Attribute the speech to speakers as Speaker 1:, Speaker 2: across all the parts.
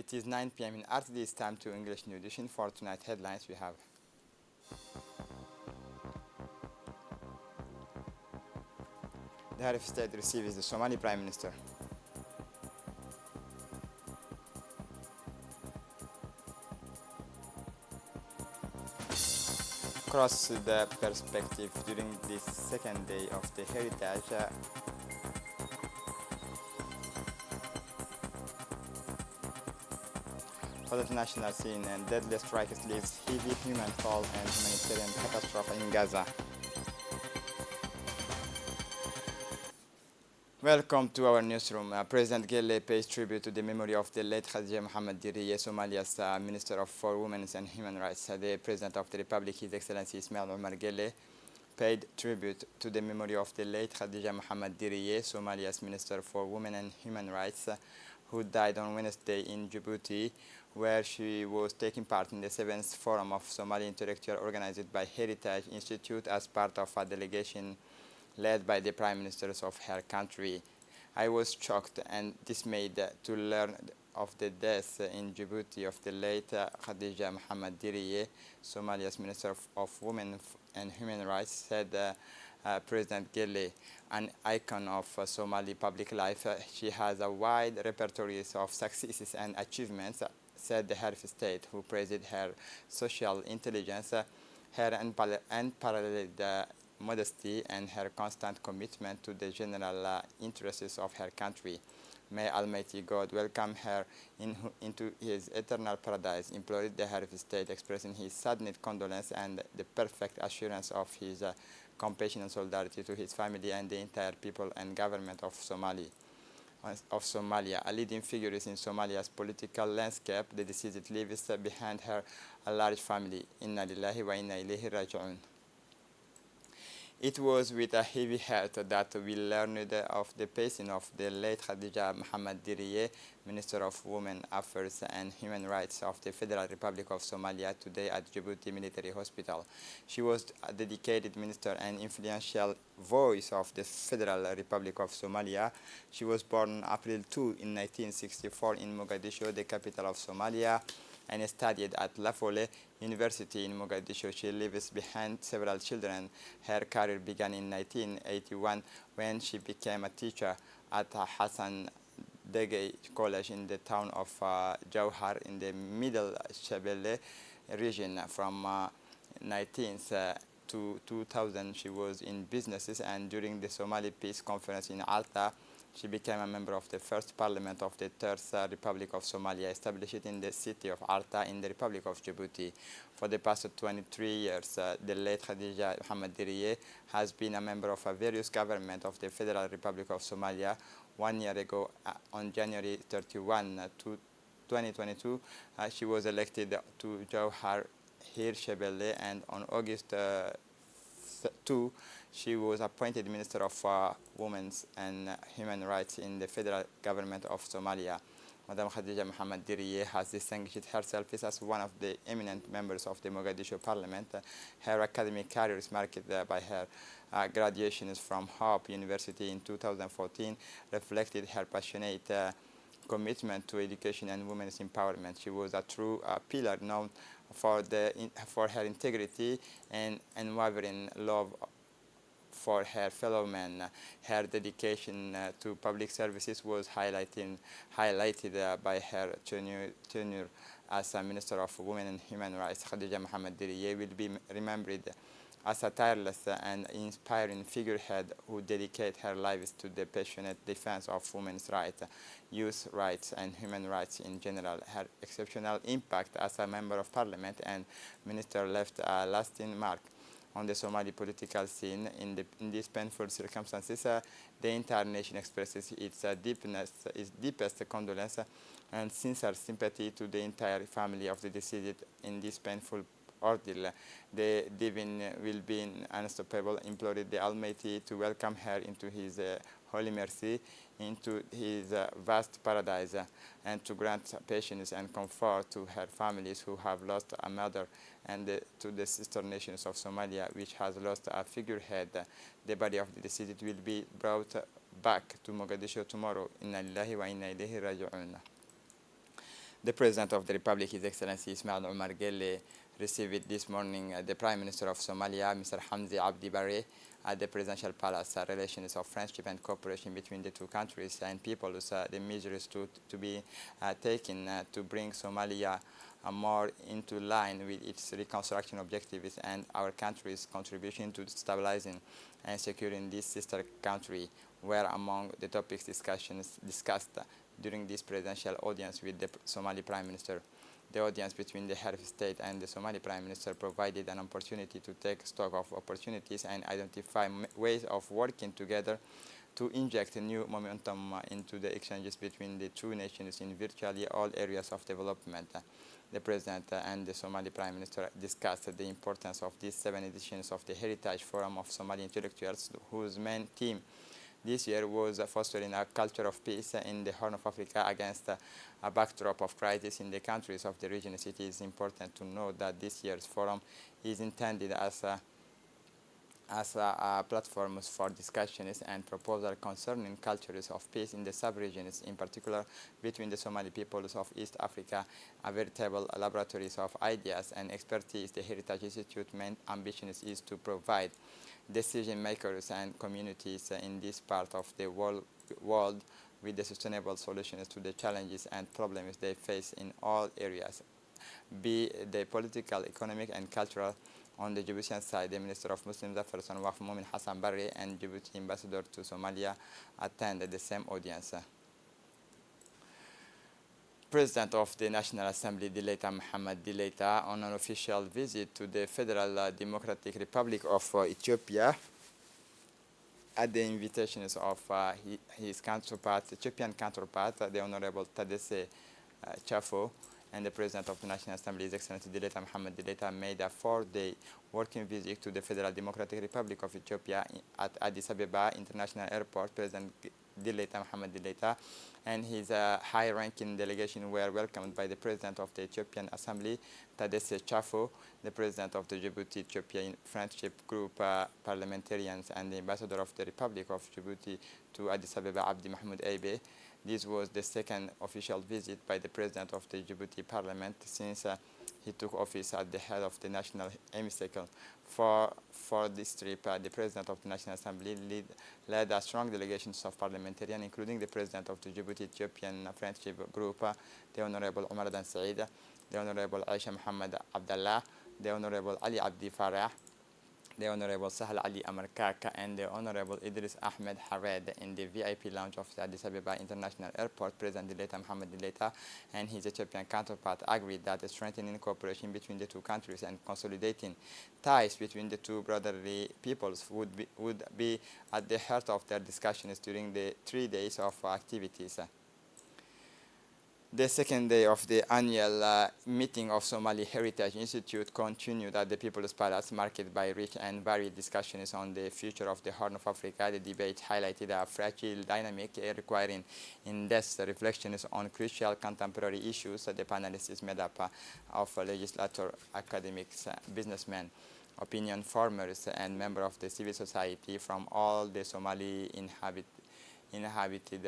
Speaker 1: it is 9 p.m. in RTD. It's time to English New Edition. For tonight's headlines, we have the head of state receives the Somali Prime Minister. Across the perspective during this second day of the heritage, for the international scene, and deadly strikes leaves heavy human toll and humanitarian catastrophe in Gaza. Welcome to our newsroom. President Gele pays tribute to the memory of the late Khadija Mohammed Diriye, Somalia's Minister for Women and Human Rights. The President of the Republic, His Excellency Ismail Omar Gele, paid tribute to the memory of the late Khadija Mohammed Diriye, Somalia's Minister for Women and Human Rights, who died on Wednesday in Djibouti, where she was taking part in the 7th Forum of Somali Intellectual organized by Heritage Institute as part of a delegation led by the prime ministers of her country. I was shocked and dismayed to learn of the death in Djibouti of the late Khadija Mohammed Diriye, Somalia's Minister of Women and Human Rights, said President Gele, an icon of Somali public life. She has a wide repertoire of successes and achievements, said the head of state, who praised her social intelligence, her unparalleled modesty, and her constant commitment to the general interests of her country. May Almighty God welcome her into his eternal paradise, implored the head of state, expressing his saddened condolence and the perfect assurance of his compassion and solidarity to his family and the entire people and government of Somalia. A leading figure in Somalia's political landscape, the deceased leaves behind her a large family. Inna lillahi wa inna ilayhi raji'un. It was with a heavy heart that we learned of the passing of the late Khadija Mohammed Diriye, Minister of Women Affairs and Human Rights of the Federal Republic of Somalia, today at Djibouti Military Hospital. She was a dedicated minister and influential voice of the Federal Republic of Somalia. She was born April 2 in 1964 in Mogadishu, the capital of Somalia, and studied at La Folle University in Mogadishu. She leaves behind several children. Her career began in 1981 when she became a teacher at Hassan Degay College in the town of Jauhar in the Middle Shabelle region. From 19th to 2000, she was in businesses, and during the Somali Peace Conference in Alta, she became a member of the first parliament of the Third Republic of Somalia, established in the city of Arta in the Republic of Djibouti. For the past 23 years, the late Khadija Mohammed Diriye has been a member of various governments of the Federal Republic of Somalia. 1 year ago, on January 31, 2022, she was elected to Jauhar Hirshabelle, and on August 2, she was appointed Minister of Women and Human Rights in the federal government of Somalia. Madam Khadija Mohammed Diriye has distinguished herself as one of the eminent members of the Mogadishu Parliament. Her academic career is marked by her graduations from Hope University in 2014, reflected her passionate commitment to education and women's empowerment. She was a true pillar known for her integrity and unwavering love for her fellow men. Her dedication to public services was highlighted by her tenure as a Minister of Women and Human Rights. Khadija Mohammed Diriye will be remembered as a tireless and inspiring figurehead who dedicated her life to the passionate defense of women's rights, youth rights, and human rights in general. Her exceptional impact as a member of parliament and minister left a lasting mark on the Somali political scene. In these painful circumstances, the entire nation expresses its deepest condolence and sincere sympathy to the entire family of the deceased in this painful ordeal. The divine will be unstoppable, implored the Almighty to welcome her into his holy mercy, into his vast paradise, and to grant patience and comfort to her families who have lost a mother, and to the sister nations of Somalia, which has lost a figurehead. The body of the deceased will be brought back to Mogadishu tomorrow. Inna lillahi wa inna ilayhi raji'un. The President of the Republic, His Excellency Ismail Omar Guelleh, received this morning the Prime Minister of Somalia, Mr. Hamzi Abdi Barre, at the Presidential Palace. Relations of friendship and cooperation between the two countries and peoples, the measures to be taken to bring Somalia more into line with its reconstruction objectives and our country's contribution to stabilizing and securing this sister country were among the topics discussed during this presidential audience with the Somali Prime Minister. The audience between the head of state and the Somali Prime Minister provided an opportunity to take stock of opportunities and identify ways of working together to inject a new momentum into the exchanges between the two nations in virtually all areas of development. The President and the Somali Prime Minister discussed the importance of these 7 editions of the Heritage Forum of Somali Intellectuals, whose main theme this year was fostering a culture of peace in the Horn of Africa against a backdrop of crisis in the countries of the region. It is important to note that this year's forum is intended as a platform for discussions and proposals concerning cultures of peace in the sub-regions, in particular between the Somali peoples of East Africa, a veritable laboratories of ideas and expertise. The Heritage Institute's main ambition is to provide decision makers and communities in this part of the world with the sustainable solutions to the challenges and problems they face in all areas, be they political, economic, and cultural. On the Djiboutian side, the Minister of Muslim Affairs Waqf Momin Hassan Barre and Djibouti Ambassador to Somalia attended the same audience. President of the National Assembly, Dileita Mohammed Dileita, on an official visit to the Federal Democratic Republic of Ethiopia at the invitations of his counterpart, Ethiopian counterpart, the Honorable Tadesse Chafo, and the President of the National Assembly, His Excellency Dileita Mohammed Dileita, made a 4-day working visit to the Federal Democratic Republic of Ethiopia at Addis Ababa International Airport. President Dileita Mohammed Dileita and his high-ranking delegation were welcomed by the President of the Ethiopian Assembly, Tadesse Chafo, the President of the Djibouti-Ethiopian Friendship Group parliamentarians, and the Ambassador of the Republic of Djibouti to Addis Ababa, Abdi Mahmoud Eibe. This was the second official visit by the President of the Djibouti Parliament since he took office at the head of the National Hemicycle. For this trip, the President of the National Assembly led a strong delegation of parliamentarians, including the President of the Djibouti-Ethiopian Friendship Group, the Honorable Omar Dan Said, the Honorable Aisha Muhammad Abdallah, the Honorable Ali Abdi Farah, the Honorable Sahal Ali Amarkaka, and the Honorable Idris Ahmed Hared in the VIP lounge of the Addis Ababa International Airport. President Dileita Mohammed Dileita and his Ethiopian counterpart agreed that strengthening cooperation between the two countries and consolidating ties between the two brotherly peoples would be at the heart of their discussions during the 3 days of activities. The second day of the annual meeting of Somali Heritage Institute continued at the People's Palace, marked by rich and varied discussions on the future of the Horn of Africa. The debate highlighted a fragile dynamic requiring in-depth reflections on crucial contemporary issues. The panelists is made up of legislators, academics, businessmen, opinion formers, and members of the civil society from all the Somali inhabited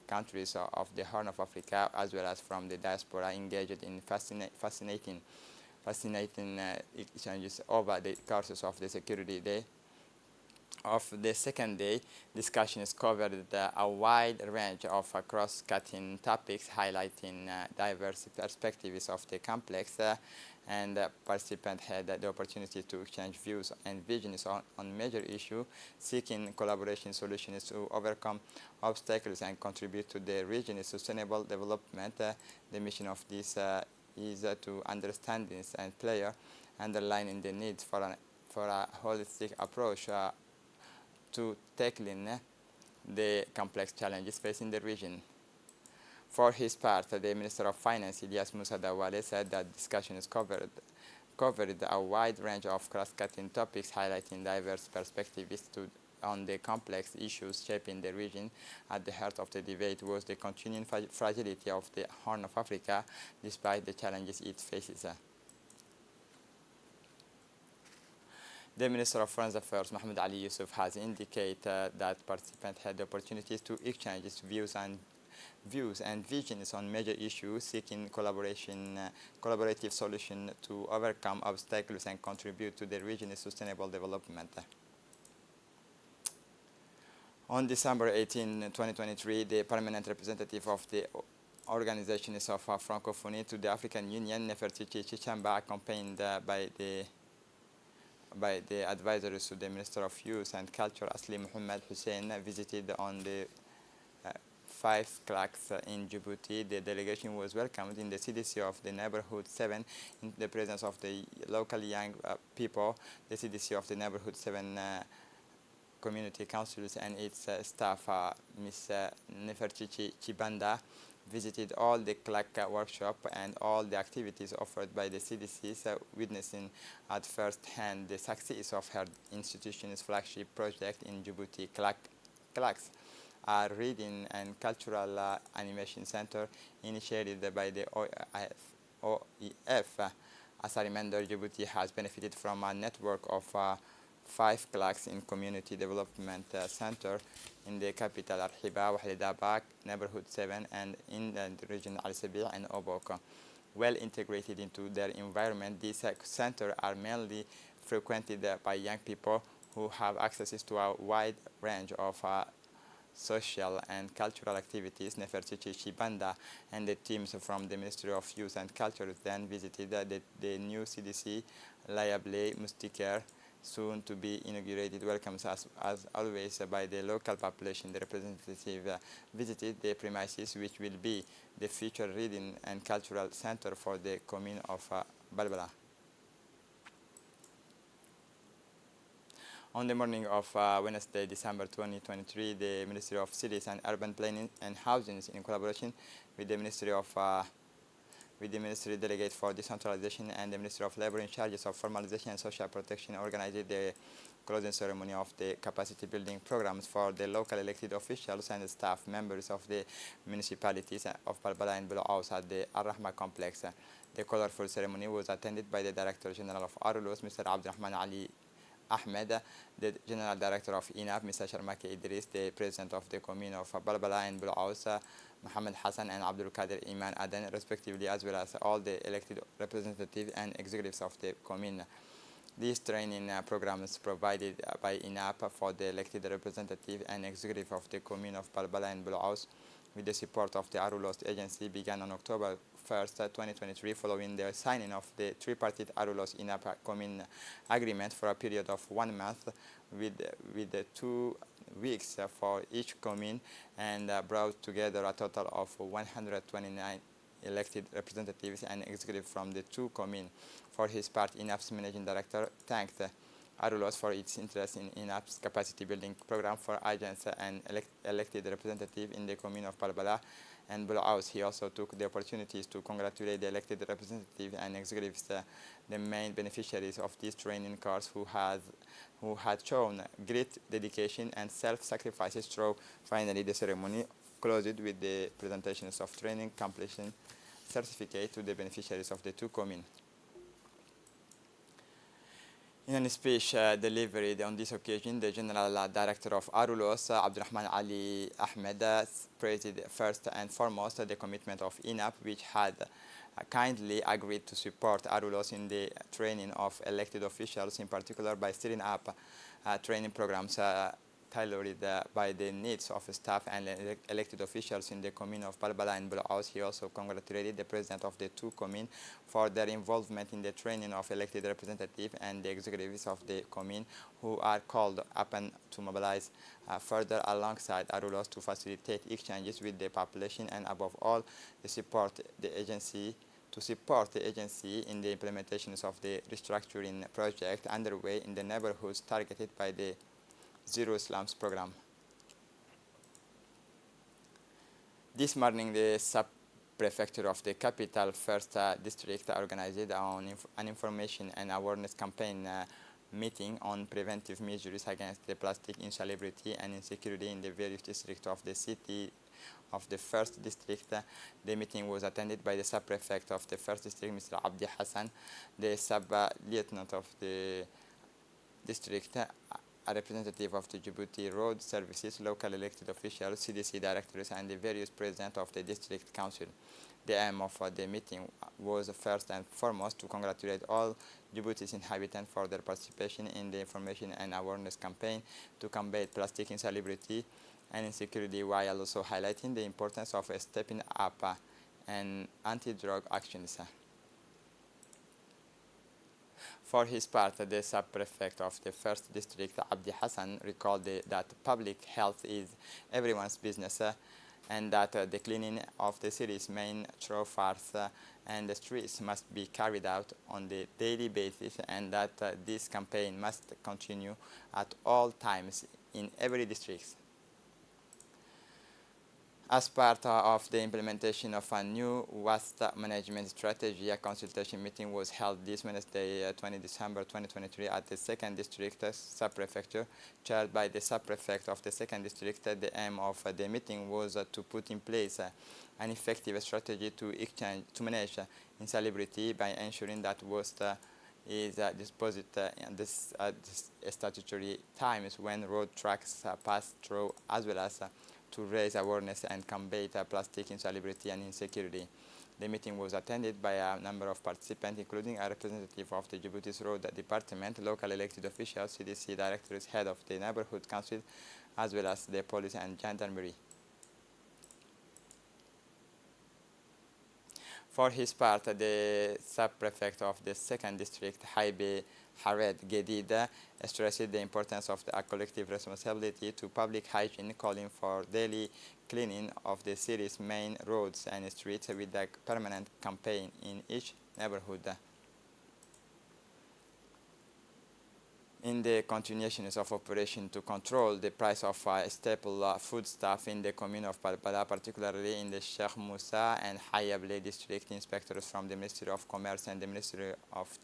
Speaker 1: countries of the Horn of Africa, as well as from the diaspora, engaged in fascinating exchanges over the courses of the security day. Of the second day, discussions covered a wide range of cross-cutting topics, highlighting diverse perspectives of the complex, and participants had the opportunity to exchange views and visions on major issues, seeking collaboration solutions to overcome obstacles and contribute to the region's sustainable development. The mission of this is to understand this and player, underlining the need for a holistic approach to tackling the complex challenges facing the region. For his part, the Minister of Finance, Ilyas Musa Dawale, said that discussions covered a wide range of cross-cutting topics, highlighting diverse perspectives on the complex issues shaping the region. At the heart of the debate was the continuing fragility of the Horn of Africa, despite the challenges it faces. The Minister of Foreign Affairs, Mahmoud Ali Yusuf, has indicated that participants had the opportunities to exchange views and views and visions on major issues, seeking collaborative solutions to overcome obstacles and contribute to the region's sustainable development. On December 18, 2023, the permanent representative of the Organizations of Francophonie to the African Union, Nefertiti Chichamba, accompanied by the advisors to the Minister of Youth and Culture, Asli Mohammed Hussein, visited on the 5 claques in Djibouti. The delegation was welcomed in the CDC of the Neighborhood 7 in the presence of the local young people. The CDC of the Neighborhood 7 community councils and its staff, Ms. Nefertiti Chibanda, visited all the CLAC workshop and all the activities offered by the CDCs, witnessing at first hand the success of her institution's flagship project in Djibouti, CLACs, a reading and cultural animation center initiated by the OEF. As a reminder, Djibouti has benefited from a network of 5 CLACs in Community Development Center in the capital Arhiba, Wahlidabak, Neighborhood 7, and in the region Al Sabi and Obok. Well integrated into their environment, these centers are mainly frequented by young people who have access to a wide range of social and cultural activities. Nefertiti Chibanda and the teams from the Ministry of Youth and Culture then visited the new CDC Liable Mustikar, soon to be inaugurated. Welcomes as always by the local population. The representative visited the premises, which will be the future reading and cultural center for the commune of Balbala. On the morning of Wednesday, December 2023, the Ministry of Cities and Urban Planning and Housing, in collaboration with the Ministry Delegate for Decentralization and the Ministry of Labor in charge of formalization and social protection, organized the closing ceremony of the capacity building programs for the local elected officials and staff members of the municipalities of Balbala and Bulu Aus at the Al-Rahma complex. The colorful ceremony was attended by the Director General of Arulos, Mr. Abdurrahman Ali Ahmed, the General Director of INAP, Mr. Sharmaki Idris, the President of the Commune of Balbala and Bulu Aus, Mohammed Hassan and Abdul Qadir Iman Aden, respectively, as well as all the elected representatives and executives of the commune. These training programs provided by INAP for the elected representative and executive of the commune of Balbala and Bulu Aus, with the support of the Arulos agency, began on October 1st, 2023, following the signing of the tripartite Arulos INAP commune agreement for a period of 1 month, with 2 weeks for each commune, and brought together a total of 129 elected representatives and executives from the 2 communes. For his part, INAP's managing director thanked Arulos for its interest in INAP's capacity building program for agents and elected representatives in the commune of Balbala and Bulu Aus. He also took the opportunities to congratulate the elected representatives and executives, the main beneficiaries of this training course, who had shown great dedication and self-sacrifices through. Finally, the ceremony closed with the presentations of training completion certificate to the beneficiaries of the 2 communes. In a speech delivered on this occasion, the General Director of Arulos, Abdurrahman Ali Ahmed, praised first and foremost the commitment of INAP, which had kindly agreed to support Arulos in the training of elected officials, in particular by setting up training programs tailored by the needs of staff and elected officials in the commune of Balbala and Bulu Aus. He also congratulated the president of the 2 communes for their involvement in the training of elected representatives and the executives of the commune, who are called upon to mobilize further alongside Arulos to facilitate exchanges with the population and, above all, to support the agency in the implementations of the restructuring project underway in the neighborhoods targeted by the Zero Slums program. This morning, the sub-prefecture of the capital first district organized an information and awareness campaign meeting on preventive measures against the plastic insalubrity and insecurity in the various districts of the city of the first district. The meeting was attended by the sub-prefect of the first district, Mr. Abdi Hassan, the sub-lieutenant of the district, a representative of the Djibouti Road Services, local elected officials, CDC directors, and the various presidents of the district council. The aim of the meeting was first and foremost to congratulate all Djibouti's inhabitants for their participation in the information and awareness campaign to combat plastic insalubrity and insecurity, while also highlighting the importance of stepping up and anti-drug actions. For his part, the sub-prefect of the first district, Abdi Hassan, recalled that public health is everyone's business and that the cleaning of the city's main thoroughfares and the streets must be carried out on the daily basis, and that this campaign must continue at all times in every district. As part of the implementation of a new waste management strategy, a consultation meeting was held this Wednesday, 20 December 2023, at the 2nd District Sub-Prefecture, chaired by the Sub-Prefect of the 2nd District. The aim of the meeting was to put in place an effective strategy to manage insalubrity by ensuring that waste is disposed in this statutory times when road trucks pass through, as well as to raise awareness and combat plastic insalubrity and insecurity. The meeting was attended by a number of participants, including a representative of the Djibouti's Road Department, local elected officials, CDC directors, head of the neighborhood council, as well as the police and gendarmerie. For his part, the sub-prefect of the 2nd District, Haibe Hared Gedid, stressed the importance of a collective responsibility to public hygiene, calling for daily cleaning of the city's main roads and streets with a permanent campaign in each neighborhood. In the continuations of operation to control the price of staple foodstuff in the commune of Balbala, particularly in the Sheikh Moussa and Hayable district, inspectors from the Ministry of Commerce and the Ministry of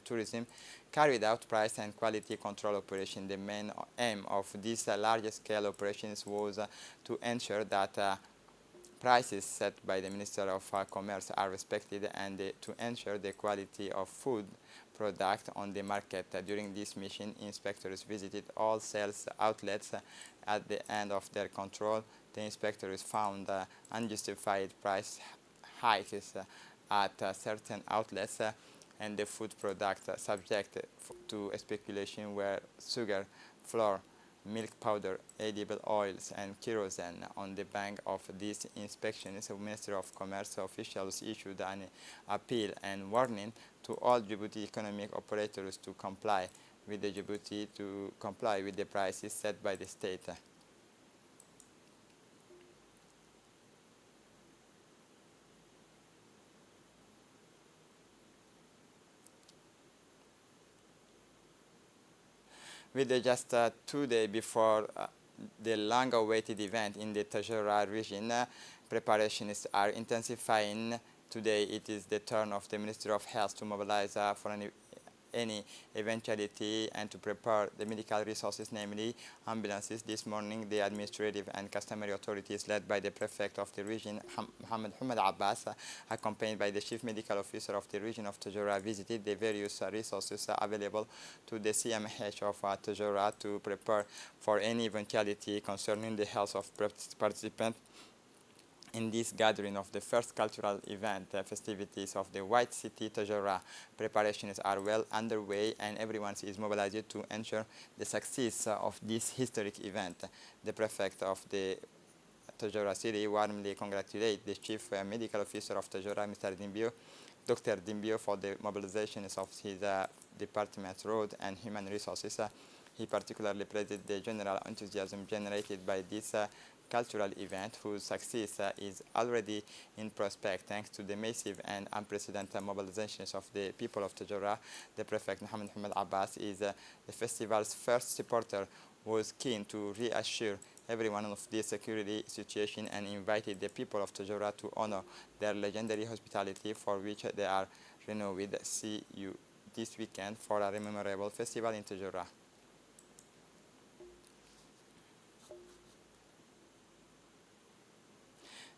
Speaker 1: Tourism carried out price and quality control operation. The main aim of these large-scale operations was to ensure that prices set by the Minister of Commerce are respected and to ensure the quality of food product on the market. During this mission, inspectors visited all sales outlets. At the end of their control, the inspectors found unjustified price hikes at certain outlets, and the food products subject to speculation were sugar, flour, milk powder, edible oils, and kerosene. On the back of these inspections, the Ministry of Commerce officials issued an appeal and warning to all Djibouti economic operators to comply with the prices set by the state. With just 2 days before the long-awaited event in the Tadjoura region, preparations are intensifying. Today, it is the turn of the Ministry of Health to mobilize for any eventuality and to prepare the medical resources, namely ambulances. This morning, the administrative and customary authorities led by the prefect of the region, Mohamed Abbas, accompanied by the chief medical officer of the region of Tadjoura, visited the various resources available to the CMH of Tadjoura to prepare for any eventuality concerning the health of participants in this gathering of the first cultural event, festivities of the White City Tadjoura. Preparations are well underway and everyone is mobilized to ensure the success of this historic event. The prefect of the Tadjoura city warmly congratulates the chief medical officer of Tadjoura, Mr. Dimbio, Dr. Dimbio, for the mobilizations of his department's road and human resources. He particularly praised the general enthusiasm generated by this cultural event, whose success is already in prospect thanks to the massive and unprecedented mobilizations of the people of Tadjoura. The prefect, Mohamed Abbas, is the festival's first supporter, was keen to reassure everyone of the security situation and invited the people of Tadjoura to honor their legendary hospitality, for which they are renowned. See you this weekend for a memorable festival in Tadjoura.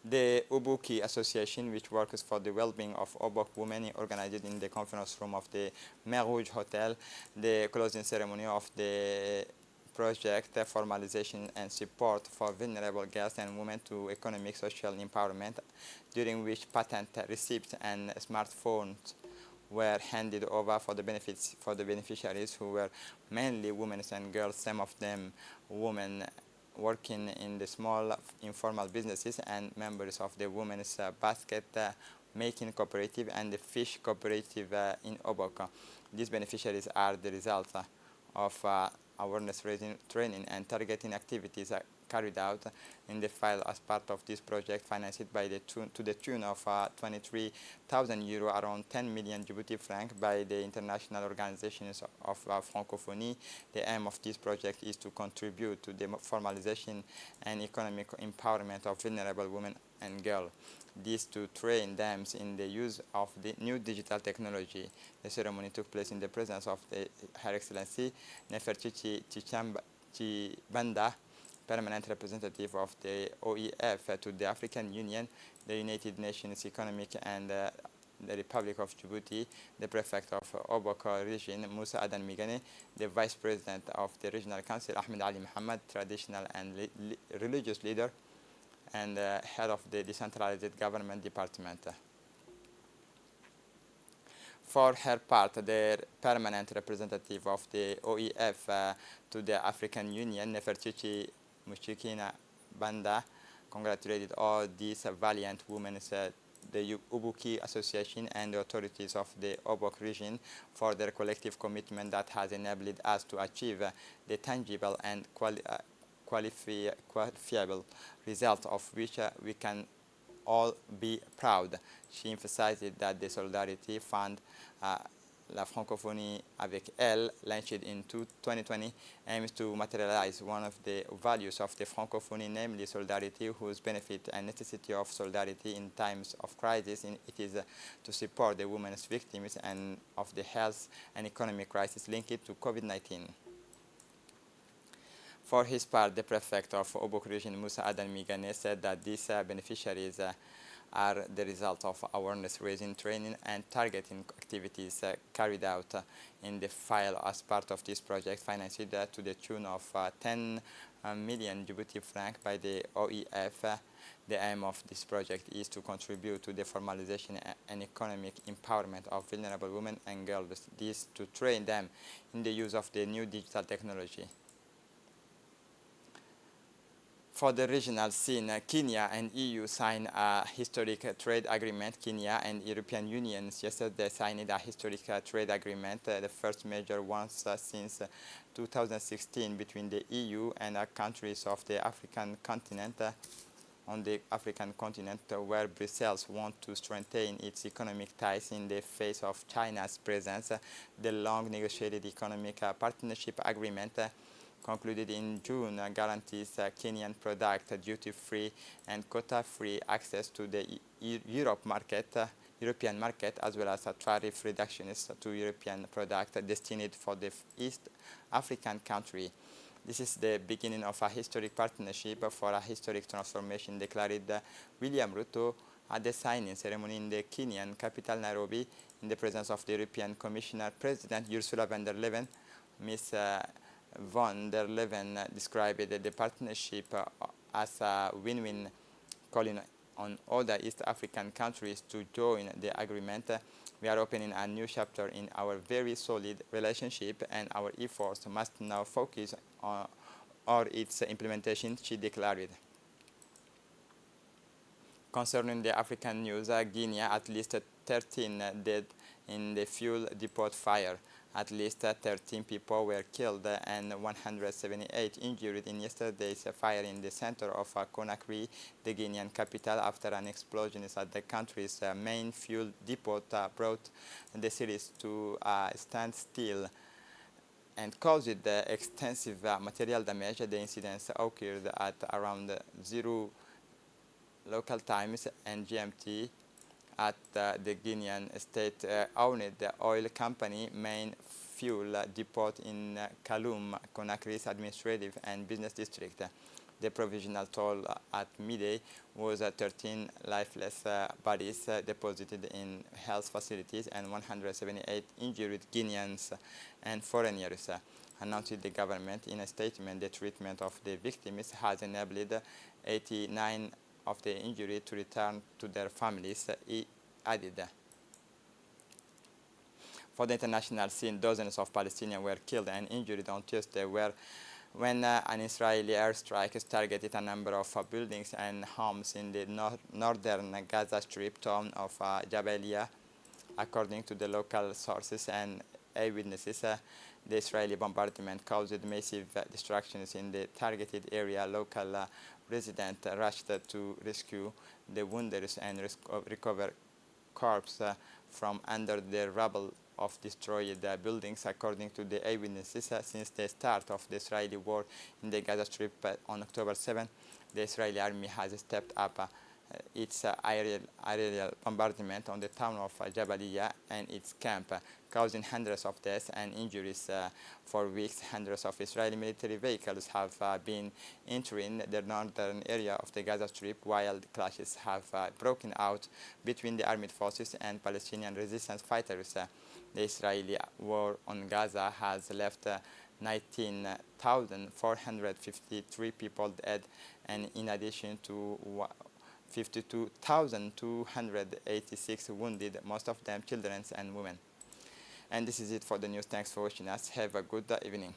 Speaker 1: The Ubuki Association, which works for the well-being of Obok women, organized in the conference room of the Mer Rouge Hotel the closing ceremony of the project formalization and support for vulnerable girls and women to economic social empowerment, during which patent receipts and smartphones were handed over for the benefits for the beneficiaries, who were mainly women and girls, some of them women working in the small informal businesses and members of the women's basket making cooperative and the fish cooperative in Obok. These beneficiaries are the result of awareness raising training and targeting activities carried out in the file as part of this project, financed by to the tune of 23,000 euro, around 10 million Djibouti franc, by the international organizations of Francophonie. The aim of this project is to contribute to the formalization and economic empowerment of vulnerable women and girls. This to train them in the use of the new digital technology. The ceremony took place in the presence of Her Excellency Nefertiti Chibanda, permanent representative of the OEF to the African Union, the United Nations Economic and the Republic of Djibouti, the prefect of Obok region, Musa Adan Migane, the vice president of the regional council, Ahmed Ali Muhammad, traditional and religious leader, and head of the decentralized government department. For her part, the permanent representative of the OEF to the African Union, Nefertiti Mushikina Banda, congratulated all these valiant women, the Ubuki Association and the authorities of the Obok region, for their collective commitment that has enabled us to achieve the tangible and quantifiable result of which we can all be proud. She emphasized that the Solidarity Fund, La Francophonie avec Elle, launched in 2020, aims to materialize one of the values of the Francophonie, namely solidarity, whose benefit and necessity of solidarity in times of crisis. It is to support the women's victims and of the health and economic crisis linked to COVID-19. For his part, the prefect of Obok region, Musa Adan Migane, said that these beneficiaries are the result of awareness-raising training and targeting activities carried out in the file as part of this project, financed to the tune of 10 million Djibouti franc by the OEF. The aim of this project is to contribute to the formalization and economic empowerment of vulnerable women and girls, this to train them in the use of the new digital technology. For the regional scene, Kenya and EU signed a historic trade agreement. Kenya and European Union yesterday signed a historic trade agreement, the first major one since 2016 between the EU and countries of the African continent. On the African continent, where Brussels wants to strengthen its economic ties in the face of China's presence, the long-negotiated economic partnership agreement concluded in June guarantees Kenyan product duty-free and quota-free access to the European market, as well as tariff reductions to European product destined for the East African country. This is the beginning of a historic partnership for a historic transformation, declared William Ruto at the signing ceremony in the Kenyan capital, Nairobi, in the presence of the European Commissioner President Ursula von der Leyen. Ms. von der Leyen described the partnership as a win-win, calling on all the East African countries to join the agreement. We are opening a new chapter in our very solid relationship, and our efforts must now focus on its implementation, she declared. Concerning the African news, Guinea, at least 13 dead in the fuel depot fire. At least 13 people were killed and 178 injured in yesterday's fire in the center of Conakry, the Guinean capital, after an explosion at the country's main fuel depot brought the cities to a standstill and caused extensive material damage. The incidents occurred at around 0 local times and GMT at the Guinean state-owned oil company main fuel depot in Kaloum, Conakry's administrative and business district. The provisional toll at midday was 13 lifeless bodies deposited in health facilities and 178 injured Guineans and foreigners. Announced the government in a statement. The treatment of the victims has enabled 89 of the injured to return to their families, he added. For the international scene, dozens of Palestinians were killed and injured on Tuesday when an Israeli airstrike targeted a number of buildings and homes in the northern Gaza Strip town of Jabalia. According to the local sources and eyewitnesses, the Israeli bombardment caused massive destructions in the targeted area. Local residents rushed to rescue the wounded and recover corpses from under the rubble of destroyed buildings. According to the eyewitnesses, since the start of the Israeli war in the Gaza Strip on October 7, the Israeli army has stepped up its aerial bombardment on the town of Jabalia and its camp, causing hundreds of deaths and injuries. For weeks, hundreds of Israeli military vehicles have been entering the northern area of the Gaza Strip, while the clashes have broken out between the armed forces and Palestinian resistance fighters. The Israeli war on Gaza has left 19,453 people dead, and in addition to 52,286 wounded, most of them children and women. And this is it for the news. Thanks for watching us. Have a good evening.